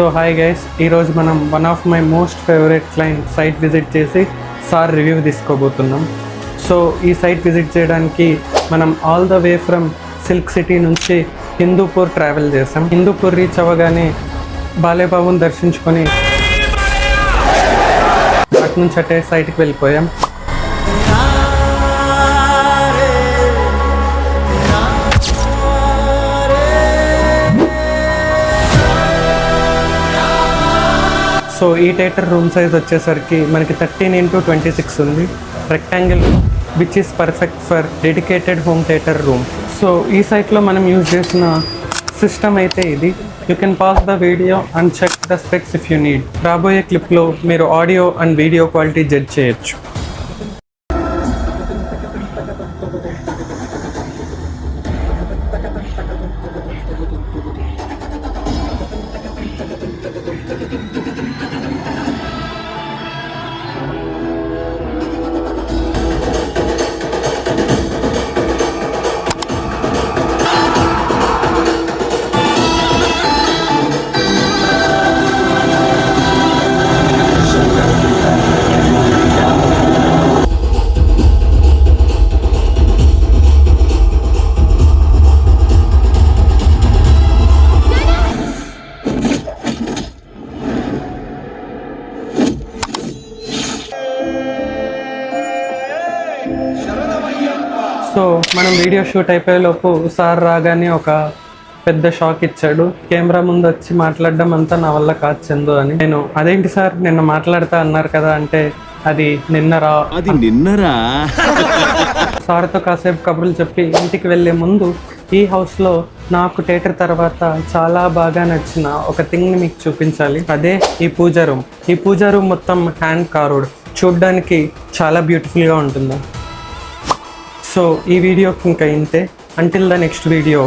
So hi guys, ఈరోజు మనం one of my most favourite client site visit చేసి sir review తీసుకోబోతున్నాం. So ఈ సైట్ విజిట్ చేయడానికి మనం all the way from silk city నుంచి హిందూపూర్ ట్రావెల్ చేసాం. హిందూపూర్ రీచ్ అవ్వగానే బాలేబాబుని దర్శించుకొని అటు నుంచి అటే సైట్కి వెళ్ళిపోయాం. సో ఈ థియేటర్ రూమ్ సైజ్ వచ్చేసరికి మనకి 13x26 ఉంది. Rectangle which is perfect for dedicated home theatre room. So ఈ సైట్లో మనం యూజ్ చేసిన సిస్టమ్ అయితే ఇది. You can pause the video and check the specs if you need. రాబోయే క్లిప్లో మీరు audio and video quality judge చేయొచ్చు. సో మనం వీడియో షూట్ అయిపోయేలోపు సార్ రాగానే ఒక పెద్ద షాక్ ఇచ్చాడు. కెమెరా ముందు వచ్చి మాట్లాడడం అంతా నా వల్ల కాదు చందు అని. నేను అదేంటి సార్ నిన్న మాట్లాడతా అన్నారు కదా అంటే అది నిన్నరా సార్తో కాసేపు కబుర్లు చెప్పి ఇంటికి వెళ్ళే ముందు ఈ హౌస్లో నాకు థియేటర్ తర్వాత చాలా బాగా నచ్చిన ఒక థింగ్ని మీకు చూపించాలి. అదే ఈ పూజా రూమ్. ఈ పూజా రూమ్ మొత్తం హ్యాండ్ కార్వ్డ్, చూడ్డానికి చాలా బ్యూటిఫుల్గా ఉంటుంది. సో ఈ వీడియోకి ఇంకా ఇంతే. Until the next video.